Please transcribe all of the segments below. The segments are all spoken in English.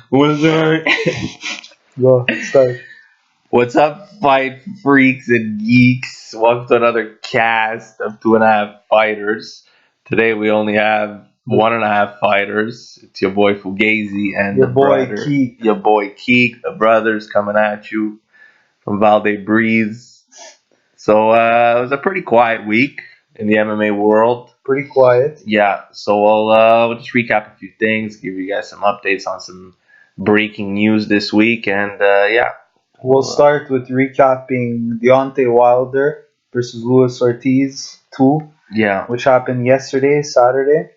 What's up? Go, start. What's up, fight freaks and geeks? Welcome to another cast of 2.5 fighters. Today we only have 1.5 fighters. It's your boy Fugazi and Your the boy brother, Keith. your boy Keek, the brothers coming at you from Valde Breeze. So it was a pretty quiet week in the MMA world. Pretty quiet. Yeah, so we'll just recap a few things, give you guys some updates on some breaking news this week, and yeah. We'll start with recapping Deontay Wilder versus Luis Ortiz 2, Yeah. which happened yesterday, Saturday.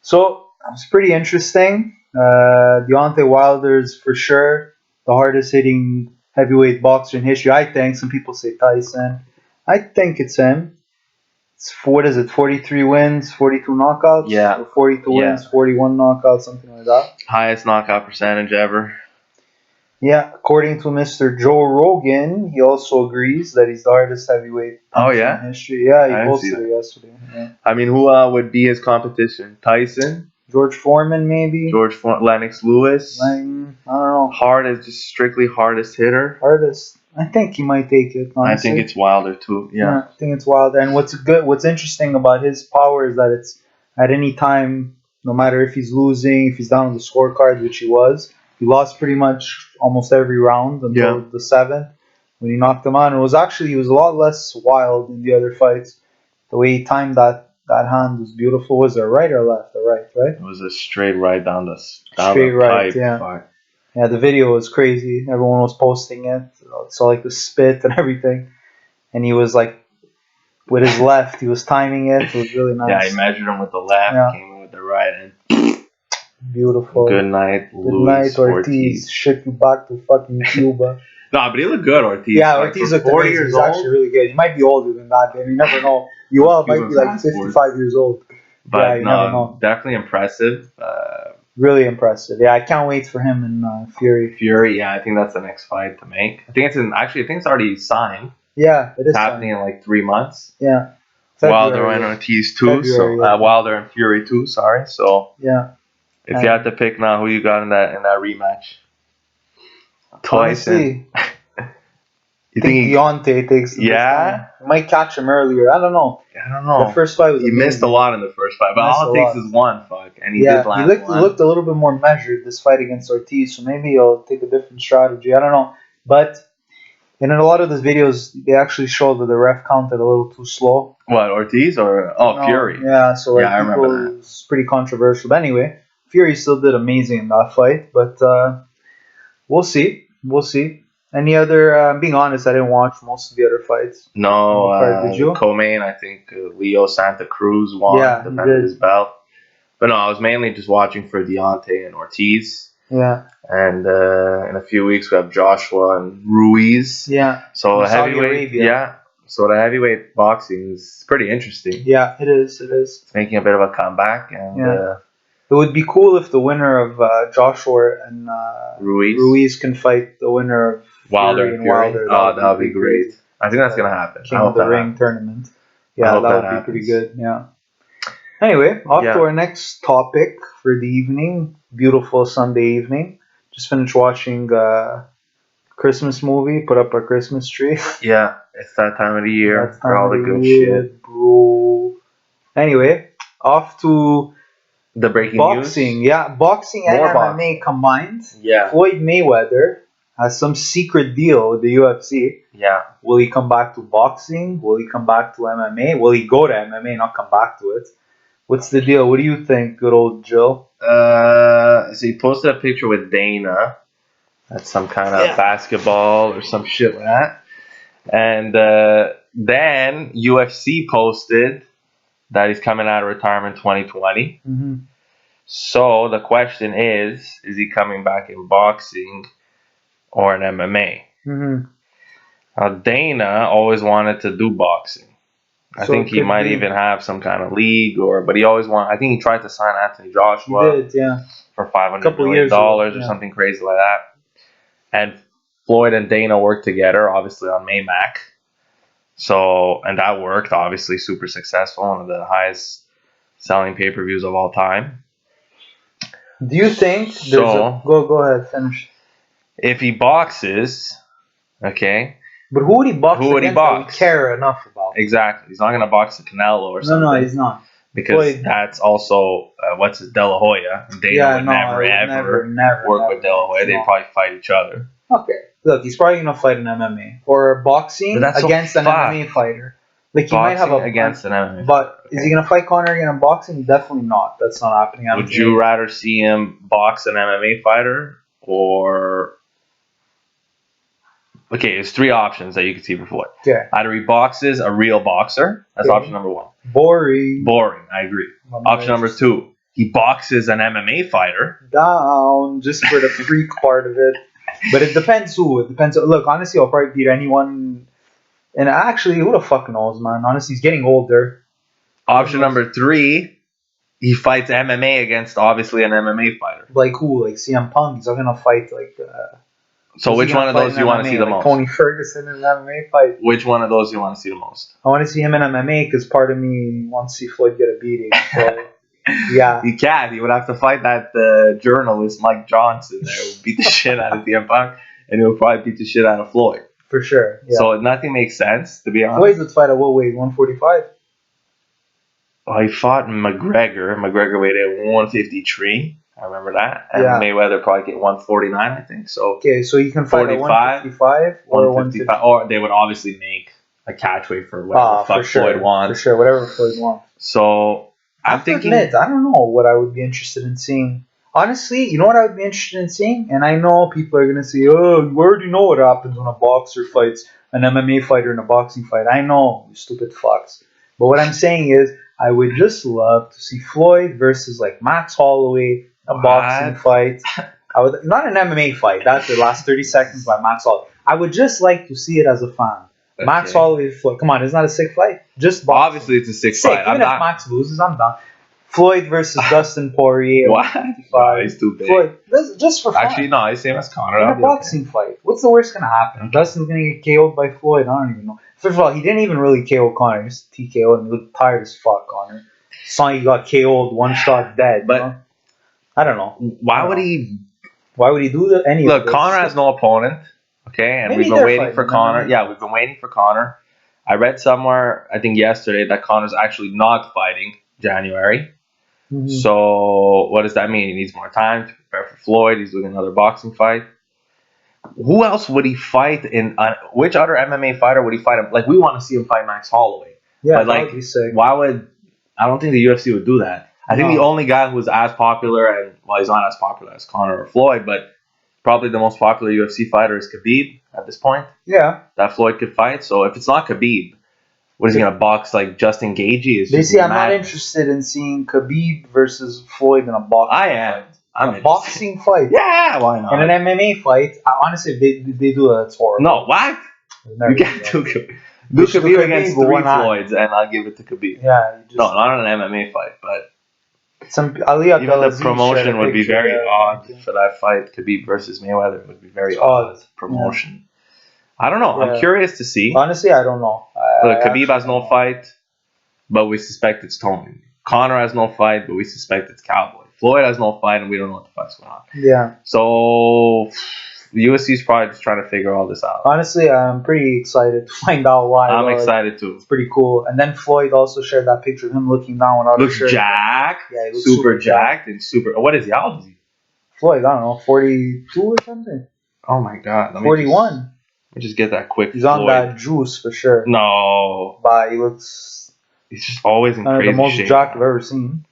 So, it's pretty interesting. Deontay Wilder's for sure the hardest hitting heavyweight boxer in history. I think. Some people say Tyson. I think it's him. What is it? 43 wins, 42 knockouts? Yeah. Or 42 wins, 41 knockouts, something like that. Highest knockout percentage ever. Yeah, according to Mr. Joe Rogan, he also agrees that he's the hardest heavyweight puncher in history. Yeah, I he didn't see posted it yesterday. Yeah. I mean, who would be his competition? Tyson? George Foreman, maybe? Lennox Lewis? I don't know. Just strictly hardest hitter? Hardest. I think he might take it, honestly. I think it's Wilder, too. Yeah. I think it's Wilder. And what's interesting about his power is that it's at any time, no matter if he's losing, if he's down on the scorecard, which he was. He lost pretty much almost every round until the seventh when he knocked him out. And he was a lot less wild in the other fights. The way he timed that hand was beautiful. Was it right or left? Right? It was a straight right down the right, pipe. yeah. Yeah, the video was crazy. Everyone was posting it. Saw like the spit and everything. And he was like, with his left, he was timing it. It was really nice. Yeah, he measured him with the left, came in with the right, and beautiful. Good night, Ortiz. Ship you back to fucking Cuba. No, but he looked good, Ortiz. Yeah, Ortiz looked 40 years He's actually really good. He might be older than that, man. You never know. You might be like 55 years old. But you never know. Definitely impressive. Really impressive. Yeah, I can't wait for him in Fury. Yeah, I think that's the next fight to make. I think it's already signed. Yeah, it is. It's happening in like 3 months. Yeah. Wilder and Ortiz too. Wilder and Fury too. Sorry. So yeah. If you had to pick now, who you got in that rematch? Honestly, you think Deontay takes the time. He might catch him earlier. I don't know. The first fight was he missed a lot in the first fight, but all it takes is one fuck, and he did land he looked a little bit more measured this fight against Ortiz, so maybe he'll take a different strategy. I don't know, but in a lot of these videos, they actually show that the ref counted a little too slow. What, Ortiz or Fury? Yeah, so I remember that. It's pretty controversial. But anyway, Fury still did amazing in that fight, but we'll see. Any other? Being honest, I didn't watch most of the other fights. No, did you? Co-main, I think Leo Santa Cruz won, defended his belt. But no, I was mainly just watching for Deontay and Ortiz. Yeah. And in a few weeks we have Joshua and Ruiz. Yeah. So the heavyweight, So the heavyweight boxing is pretty interesting. Yeah, it is. It's making a bit of a comeback, and it would be cool if the winner of Joshua and Ruiz can fight the winner of Wilder and Fury. That would be great. I think that's gonna happen. King of the Ring tournament. Yeah, that would be pretty good. Yeah. Anyway, off to our next topic for the evening. Beautiful Sunday evening. Just finished watching Christmas movie. Put up our Christmas tree. Yeah, it's that time of the year for all the good shit, bro. Anyway, off to the breaking boxing. News. Yeah, boxing and MMA combined. Yeah. Floyd Mayweather has some secret deal with the UFC. Yeah. Will he come back to boxing? Will he come back to MMA? Will he go to MMA, not come back to it? What's the deal? What do you think, good old Jill? So he posted a picture with Dana at some kind of basketball or some shit like that. And then UFC posted that he's coming out of retirement 2020. Mm-hmm. So the question is he coming back in boxing or in MMA? Mm-hmm. Now, Dana always wanted to do boxing. I think he might even have some kind of league, but he always wanted. I think he tried to sign Anthony Joshua. He did, yeah, for $500 million or something crazy like that. And Floyd and Dana worked together, obviously on Maymac. So, and that worked, obviously super successful, one of the highest selling pay-per-views of all time. Do you think there's So, go ahead, finish. if he boxes, okay, But who would he box who would he against that we box? care enough about? Exactly. He's not going to box the Canelo or something. No, he's not. Because Floyd. that's also, what's it, De La Hoya. Dana would never, ever work with De La Hoya. They'd probably fight each other. Okay. Look, he's probably going to fight an MMA. Or boxing against an MMA fighter. Like, he might have against an MMA. But is he gonna fight Conor again in boxing? Definitely not. That's not happening. Would you rather see him box an MMA fighter or? Okay, there's three options that you could see for Floyd. Okay. Either he boxes a real boxer. That's option number one. Boring. I agree. Option number two, he boxes an MMA fighter. Down just for the freak part of it. But it depends who. It depends. Look, honestly, I'll probably beat anyone. And actually, who the fuck knows, man? Honestly, he's getting older. Option number three, he fights MMA against obviously an MMA fighter. Like who? Like CM Punk. He's not gonna fight like. So which one of those do you want to see the most? Tony Ferguson in an MMA fight. Which one of those do you want to see the most? I want to see him in MMA because part of me wants to see Floyd get a beating. So, yeah. He can't. He would have to fight that journalist Mike Johnson there who beat the shit out of CM Punk, and he would probably beat the shit out of Floyd. For sure. Yeah. So nothing makes sense, to be honest. Floyd would fight at what weight? 145? Oh, he fought McGregor. McGregor weighed at 153. I remember that. And Mayweather probably get 149, I think. So okay, so you can fight at 155 or 155. Or they would obviously make a catch weight for whatever Floyd wants. For sure, whatever Floyd wants. So I'm thinking. I don't know what I would be interested in seeing. Honestly, you know what I would be interested in seeing? And I know people are going to say, oh, you already know what happens when a boxer fights an MMA fighter in a boxing fight. I know, you stupid fucks. But what I'm saying is, I would just love to see Floyd versus like Max Holloway, a boxing fight. Not an MMA fight. That's the last 30 seconds by Max Holloway. I would just like to see it as a fan. Okay. Max Holloway, Floyd. Come on, it's not a sick fight. Just boxing. Obviously, it's a sick fight. Even if Max loses, I'm done. Floyd versus Dustin Poirier. What? No, he's too big. Floyd, just for fun. Actually, no, he's same as Conor. In a boxing fight. What's the worst going to happen? Dustin's going to get KO'd by Floyd? I don't even know. First of all, he didn't even really KO Conor. He just TKO'd and he looked tired as fuck, Conor. Saw he got KO'd, one shot dead. But you know? I don't know. Why would he do that? Look, Conor has no opponent. Okay, and we've been waiting for Conor. Yeah, we've been waiting for Conor. I read somewhere, I think yesterday, that Conor's actually not fighting January. Mm-hmm. So what does that mean? He needs more time to prepare for Floyd. He's doing another boxing fight. Who else would he fight in? Which other MMA fighter would he fight him? Like, we want to see him fight Max Holloway. Yeah, but like, why would? I don't think the UFC would do that. I think the only guy who's as popular, and well, he's not as popular as Conor or Floyd, but probably the most popular UFC fighter is Khabib at this point. Yeah, that Floyd could fight. So if it's not Khabib, what is he gonna box like Justin Gaethje? Basically, I'm not interested in seeing Khabib versus Floyd in a boxing fight. I'm a boxing fight. Yeah, why not? In an MMA fight, honestly, they do that. It's horrible. No, what? You can't do Khabib. Do Khabib against three Floyds, and I'll give it to Khabib. Yeah. No, not an MMA fight, but even the promotion would be very odd for that fight. Khabib versus Mayweather. It would be very odd promotion. Yeah. I don't know. Yeah. I'm curious to see. Honestly, I don't know. Khabib has no fight, but we suspect it's Tony. Conor has no fight, but we suspect it's Cowboy. Floyd has no fight, and we don't know what the fuck's going on. Yeah. So the UFC is probably just trying to figure all this out. Honestly, I'm pretty excited to find out why. I'm excited too. It's pretty cool. And then Floyd also shared that picture of him looking down without a shirt. Jacked. Yeah, he looks super jacked and super. What is he? How old is he? Floyd, I don't know, 42 or something. Oh my god. 41. Let me just get that quick. He's on that juice for sure. No. But he looks. He's just always in crazy shape. The most jacked I've ever seen.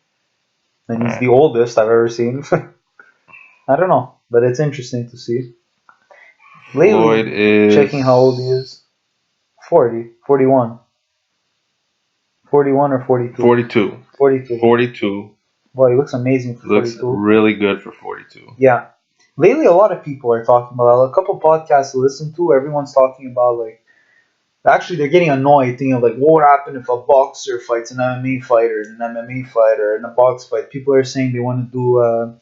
And he's the oldest I've ever seen. I don't know, but it's interesting to see. Floyd is... Checking how old he is. 40. 41. 41 or 42? 42. 42. 42. Boy, he looks amazing for 42. Looks really good for 42. Yeah. Lately, a lot of people are talking about a couple podcasts to listen to. Everyone's talking about, like, actually, they're getting annoyed thinking of, like, what would happen if a boxer fights an MMA fighter and an MMA fighter in a box fight? People are saying they want to do...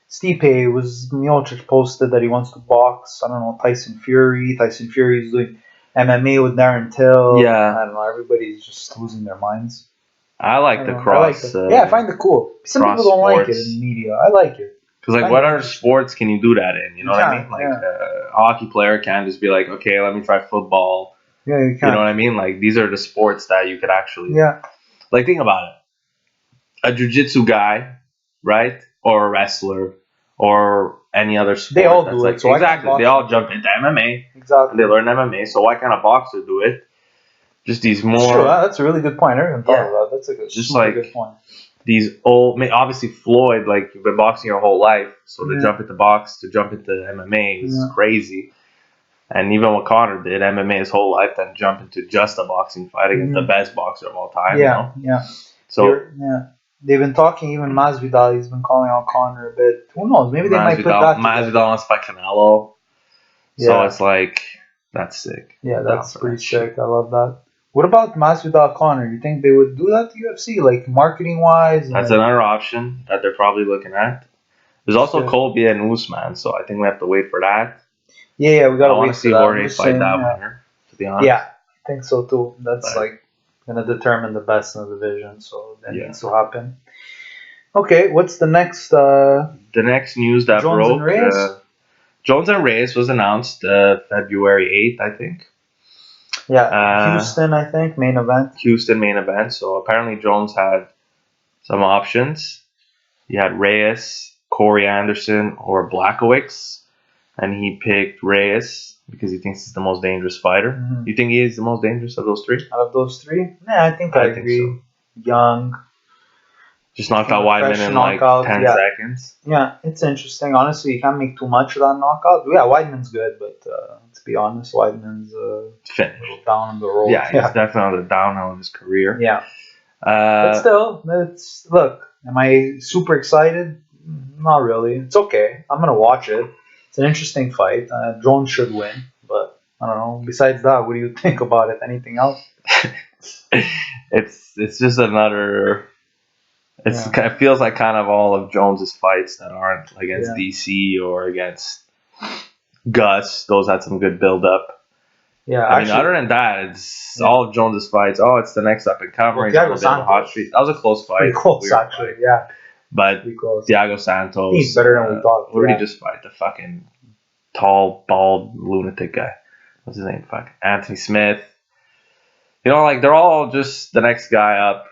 Stipe was... Miocic posted that he wants to box, I don't know, Tyson Fury. Tyson Fury is doing MMA with Darren Till. Yeah. I don't know. Everybody's just losing their minds. I like the cross... I find it cool. Some people don't like it in the media. I like it. Because like, what other sports can you do that in? You know what I mean? Like, a hockey player can't just be like, okay, let me try football. Yeah, you can. You know what I mean? Like, these are the sports that you could actually. Yeah. Like, think about it. A jiu-jitsu guy, right? Or a wrestler, or any other sport. They all do like, it. So exactly. They all jump into MMA. Exactly. And they learn MMA. So why can't a boxer do it? Just these more. That's true. That's a really good point. I never even thought about that. That's a good, just super like good point. These old, obviously Floyd, like you've been boxing your whole life, so to jump into MMA is crazy. And even what Connor did, MMA his whole life, then jump into just a boxing fight against the best boxer of all time. Yeah, you know? So they've been talking. Even Masvidal, he's been calling out Connor a bit. Who knows? Maybe they might put that. Masvidal wants to fight Canelo. So it's like, that's sick. Yeah, that's pretty sick. I love that. What about Masvidal Connor? You think they would do that to UFC, like marketing wise? That's another option that they're probably looking at. There's also Colby and Usman, so I think we have to wait for that. Yeah, we gotta wait for that. I want to see Jorge fight that winner, to be honest. Yeah, I think so too. That's gonna determine the best in the division, so that needs to happen. Okay, what's the next? The next news that broke. Jones and Reyes was announced February 8th, I think. Yeah, Houston, I think, main event. Houston main event. So apparently Jones had some options. He had Reyes, Corey Anderson, or Blachowicz, and he picked Reyes because he thinks he's the most dangerous fighter. Mm-hmm. You think he is the most dangerous of those three? Out of those three? Yeah, I think I agree. Think so. Young. Just knocked out Weidman in like 10 seconds. Yeah, it's interesting. Honestly, you can't make too much of that knockout. Yeah, Weidman's good, but to be honest, Weidman's finished. Down on the road. Yeah, he's definitely on the downhill of his career. Yeah. But still, look, am I super excited? Not really. It's okay. I'm going to watch it. It's an interesting fight. Jones should win, but I don't know. Besides that, what do you think about it? Anything else? It's just another... It feels like kind of all of Jones's fights that aren't against DC or against Gus. Those had some good build-up. Yeah, I mean, other than that, it's all of Jones's fights. Oh, it's the next up and comer. He's on a bit of a hot streak. That was a close fight. Pretty close, actually. Fight. Yeah. But Thiago Santos. He's better than we thought. Who did he just fight? The fucking tall, bald, lunatic guy. What's his name? Fuck. Anthony Smith. You know, like, they're all just the next guy up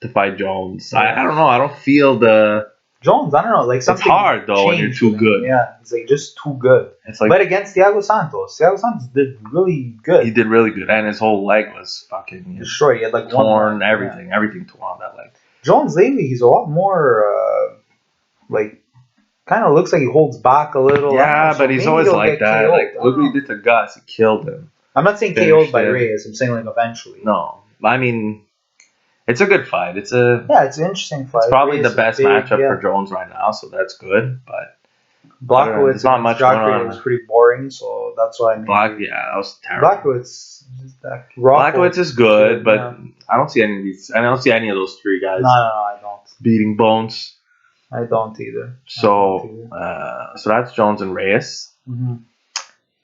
to fight Jones. Yeah. I don't know. I don't feel the... Jones, I don't know. Like, something it's hard, though, when you're too good. Yeah, it's like just too good. It's like, but against Thiago Santos did really good. He did really good, and his whole leg was fucking destroyed. He had like torn, everything torn on that leg. Jones lately, he's a lot more kind of looks like he holds back a little. Yeah, but he's always like that. KO'd. Like, look what he did to Gus. He killed him. I'm not saying KO'd by Reyes. I'm saying like eventually. No, I mean, it's a good fight. It's an interesting fight. It's probably the best matchup for Jones right now, so that's good. But Blachowicz not much going on. It was pretty boring, so that's why I mean. That was terrible. Blachowicz is good, but I don't see any of these. I don't see any of those three guys. No, I don't. Beating Bones. I don't either. So that's Jones and Reyes. Mm-hmm.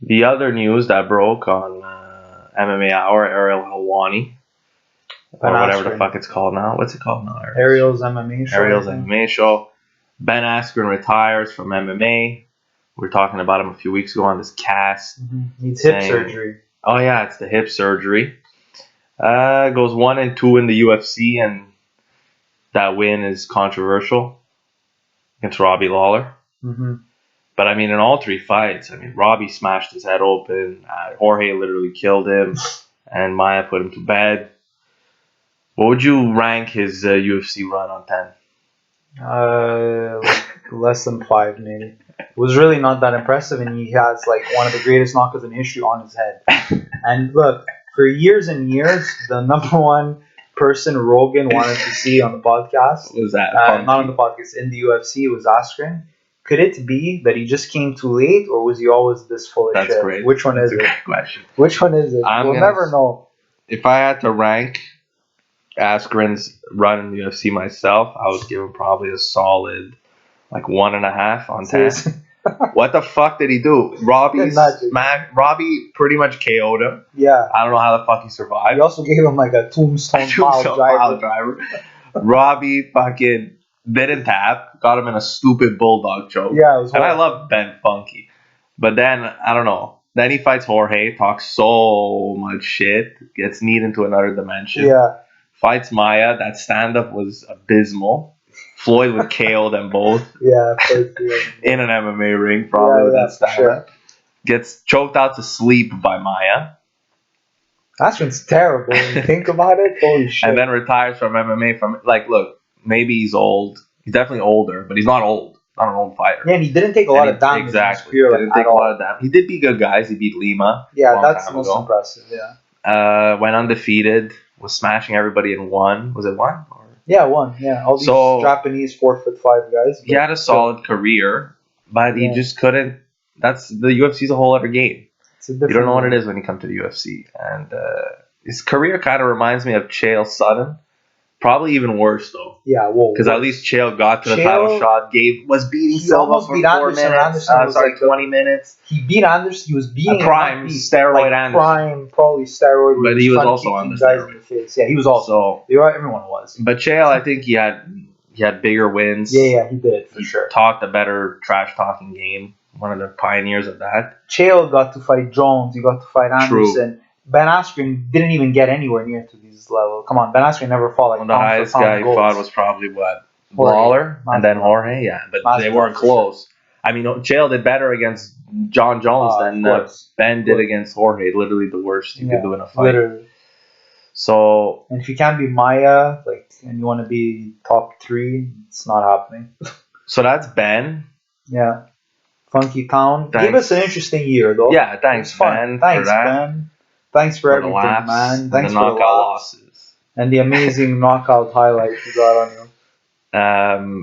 The other news that broke on MMA Hour, Ariel Helwani. Or whatever the fuck it's called now. What's it called now? Ariel's MMA show. Ariel's MMA show. Ben Askren retires from MMA. We were talking about him a few weeks ago on this cast. Mm-hmm. Needs hip surgery. Oh, yeah, it's the hip surgery. Goes 1-2 in the UFC, and that win is controversial against Robbie Lawler. Mm-hmm. But, I mean, in all three fights, I mean, Robbie smashed his head open. Jorge literally killed him, and Maya put him to bed. What would you rank his UFC run on 10? Like less than 5, maybe. It was really not that impressive, and he has like one of the greatest knockouts in history on his head. And look, for years and years, the number one person Rogan wanted to see on the podcast was that not on the podcast, in the UFC, was Askren. Could it be that he just came too late, or was he always this full of shit? That's great. Which one is it? Great question. Which one is it? We'll never know. If I had to rank Askren's run in the UFC myself, I would give him probably a solid 1.5 on 10. What the fuck did he do? Robbie pretty much KO'd him. Yeah. I don't know how the fuck he survived. He also gave him like a tombstone pile driver. Robbie fucking didn't tap, got him in a stupid bulldog choke. Yeah, it was and I horrible. love Ben Funky. But then, I don't know. Then he fights Jorge, talks so much shit, gets kneed into another dimension. Yeah. Fights Maya. That stand-up was abysmal. Floyd would KO them both Yeah, in an MMA ring, probably with that stand-up. Sure. Gets choked out to sleep by Maya. That one's terrible when you think about it. Holy shit. And then retires from MMA from, like, look, maybe he's old. He's definitely older, but he's not old. Not an old fighter. Yeah, and he didn't take a lot of damage. Exactly. Career, didn't take a lot of damage. He did beat good guys. He beat Lima. Yeah, that's most impressive, yeah. Went undefeated. Was smashing everybody in one. Was it one? Yeah, one. Yeah, all these Japanese 4'5" guys. He had a solid career, but he just couldn't. That's the UFC's a whole other game. You don't know what it is when you come to the UFC, and his career kind of reminds me of Chael Sonnen. Probably even worse though. Yeah, whoa. Because at least Chael got to the title shot. Was beating Silva for 4 minutes. 20 minutes. He beat Anderson. He was beating a prime steroid Anderson. Prime, probably steroid. But he was also on the steroid. Yeah, he was also. Everyone was. But Chael, I think he had bigger wins. Yeah, he did for sure. Talked a better trash talking game. One of the pioneers of that. Chael got to fight Jones. He got to fight Anderson. True. Ben Askren didn't even get anywhere near to these levels. Come on, Ben Askren never fought like the highest guy he fought was probably Lawler and then Jorge. Yeah, but they weren't close. I mean, Chael did better against John Jones than Ben did against Jorge. Literally the worst you could do in a fight. Literally. So, and if you can't be Maya, and you want to be top 3, it's not happening. So that's Ben. Yeah. Funky Town. Thanks. Gave us an interesting year, though. Yeah, thanks, Ben. Thanks, Ben. Thanks for everything, man. Thanks for the knockout losses. And the amazing knockout highlights you got on you.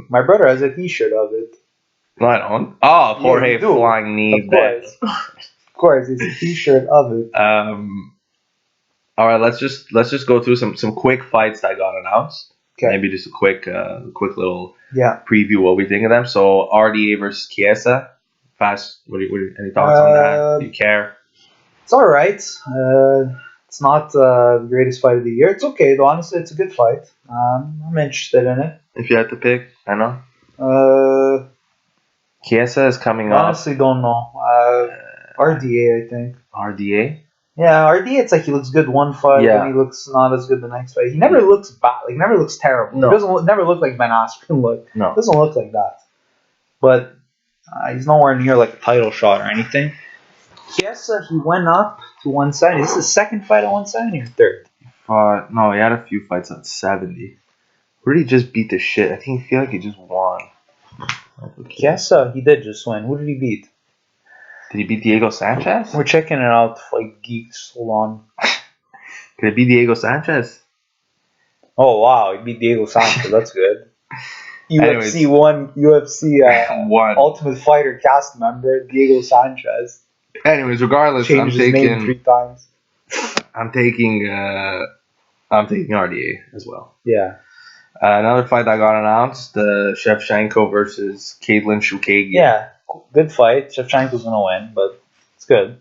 My brother has a t-shirt of it. No, I don't. Oh, Jorge flying knee. Of course, it's a t-shirt of it. All right, let's just go through some quick fights that got announced. Okay. Maybe just a quick little preview what we think of them. So RDA versus Chiesa. Fast. Any thoughts on that? Do you care? It's all right. It's not the greatest fight of the year. It's okay, though. Honestly, it's a good fight. I'm interested in it. If you had to pick, I know. Chiesa is coming up. Honestly, don't know. RDA, I think. RDA? Yeah, RDA, it's like he looks good one fight, and he looks not as good the next fight. He never looks bad. He never looks terrible. No. He doesn't never look like Ben Askren look. No. He doesn't look like that. But he's nowhere near like a title shot or anything. Chiesa, he went up to 170. Is this his second fight at 170 or third? No, he had a few fights at 70. Who did he just beat the shit? I feel like he just won. Chiesa, he did just win. Who did he beat? Did he beat Diego Sanchez? We're checking it out like geeks. Hold on. Could it be Diego Sanchez? Oh, wow. He beat Diego Sanchez. That's good. UFC one Ultimate Fighter cast member, Diego Sanchez. Anyways, regardless, changed his name 3 times. I'm taking RDA as well. Yeah. Another fight that got announced: Shevchenko versus Caitlin Chookagian. Yeah, good fight. Shevchenko's gonna win, but it's good.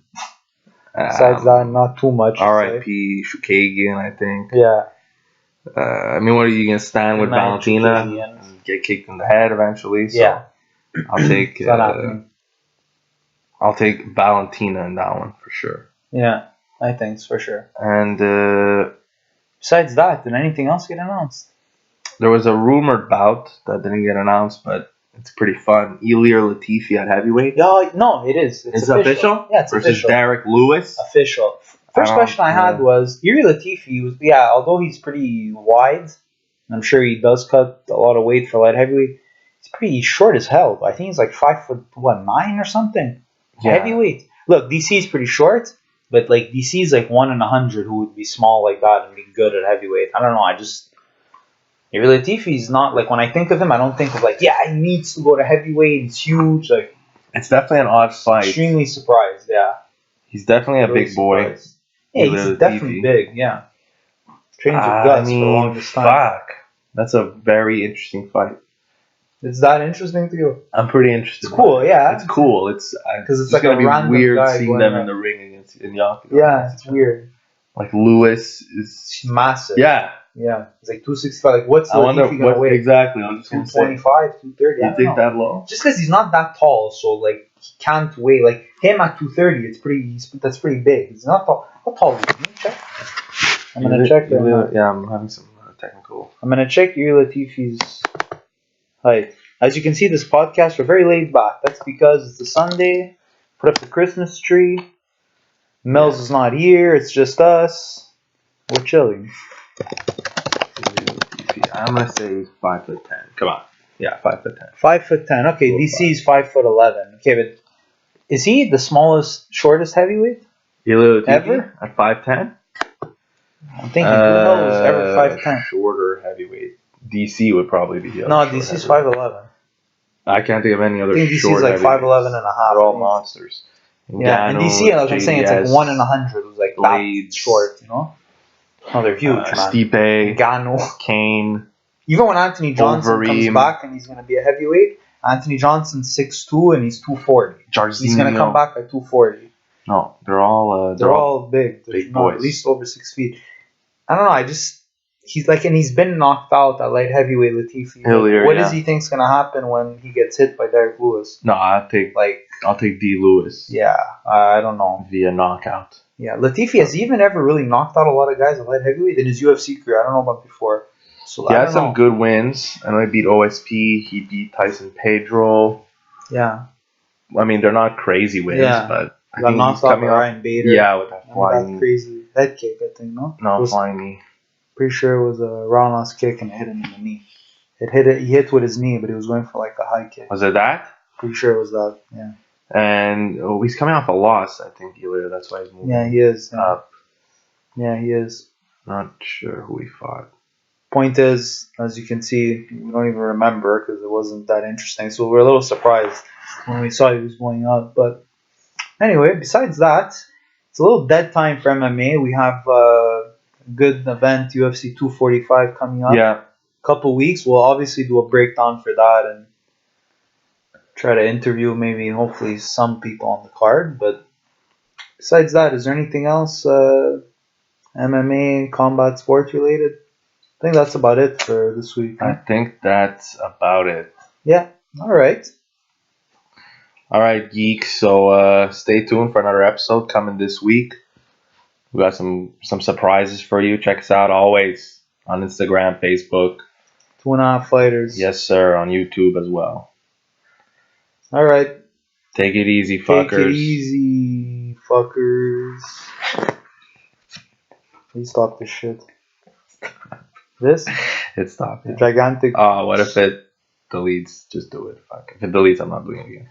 Besides that, not too much. R.I.P. Chookagian, I think. Yeah. I mean, what are you gonna stand with Valentina? And get kicked in the head eventually. So yeah. I'll take Valentina in that one for sure. Yeah, I think so for sure. And besides that, did anything else get announced? There was a rumored bout that didn't get announced, but it's pretty fun. Ilir Latifi at heavyweight. No, it is. It's official. Yeah, it's versus official. Derek Lewis. Official. First question I had was, Ilir Latifi was, although he's pretty wide, I'm sure he does cut a lot of weight for light heavyweight, he's pretty short as hell. I think he's like 5'9" or something. Yeah. Heavyweight. Look, DC is pretty short, but like DC is like 1 in 100 who would be small like that and be good at heavyweight. I don't know. Ilir Latifi is not like, when I think of him, I don't think of like, he needs to go to heavyweight. He's huge. Like, it's definitely an odd fight. Extremely surprised. Yeah. He's definitely a big boy. Yeah, he's definitely big. Yeah. Trains with guts for the longest time. Fuck. That's a very interesting fight. It's that interesting to you? I'm pretty interested. It's cool, yeah. It's cool. It's like gonna a be random weird guy seeing them in the ring in the octagon. Yeah, it's weird. Like Lewis is massive. Yeah, Yeah. It's like 265. Like, what's I wonder Latifi gonna what weigh? exactly. I'm just gonna say. 225, 230. You think that low? Just because he's not that tall, so like he can't weigh like him at 230. That's pretty big. He's not tall. How tall is he? Let me check. I'm gonna check right now. Yeah, I'm having some technical. I'm gonna check Ilir Latifi's height. As you can see, this podcast we're very laid back. That's because it's a Sunday. Put up the Christmas tree. Mel's is not here. It's just us. We're chilling. I'm gonna say 5'10". Come on. Yeah, 5'10". 5'10". Okay, DC is 5'11". Okay, but is he the smallest, shortest heavyweight ever at 5'10"? I'm thinking, who knows? Ever 5'10". Shorter heavyweight. DC would probably be the other. No, DC's 5'11". I can't think of any other. I think DC's like 5'11 and a half. They're all monsters. Yeah, and DC, like I'm saying, it's like 1 in 100. It was like Blades, that short, you know? Oh, they're huge, man. Stipe, Gano, Kane. Even when Anthony Johnson comes back and he's going to be a heavyweight, Anthony Johnson's 6'2" and he's 240. He's going to come back at 240. No, they're all big. Big boys. At least over 6 feet. I don't know. He's like, and he's been knocked out at light heavyweight. Latifi. Ilir, what does he think's gonna happen when he gets hit by Derek Lewis? No, I'll take D. Lewis. Yeah, I don't know. Via knockout. Yeah, Latifi has he even ever really knocked out a lot of guys at light heavyweight in his UFC career. I don't know about before. So he had some good wins. I know he beat OSP. He beat Tyson Pedro. Yeah. I mean, they're not crazy wins, but I think he's coming off Ryan Bader. Yeah, with that flying. That crazy head kick, I think, no? No, flying knee. Pretty sure it was a roundhouse kick and it hit him in the knee. He hit with his knee, but he was going for like a high kick. Was it that? Pretty sure it was that, yeah. And he's coming off a loss, I think, Ilir. That's why he's moving. Yeah, he is. Up. Yeah, he is. Not sure who he fought. Point is, as you can see, we don't even remember because it wasn't that interesting. So we're a little surprised when we saw he was going up. But anyway, besides that, it's a little dead time for MMA. We have a good event, UFC 245, coming up. Yeah. Couple weeks. We'll obviously do a breakdown for that and try to interview maybe hopefully some people on the card. But besides that, is there anything else MMA, combat sports related? I think that's about it for this week. Huh? I think that's about it. Yeah. All right. All right, geeks. So stay tuned for another episode coming this week. We got some surprises for you. Check us out always on Instagram, Facebook. 2.5 Fighters. Yes, sir. On YouTube as well. All right. Take it easy, fuckers. Take it easy, fuckers. Please stop this shit. This? It stopped. The gigantic. Oh, what if it deletes? Just do it. Fuck. If it deletes, I'm not doing it again.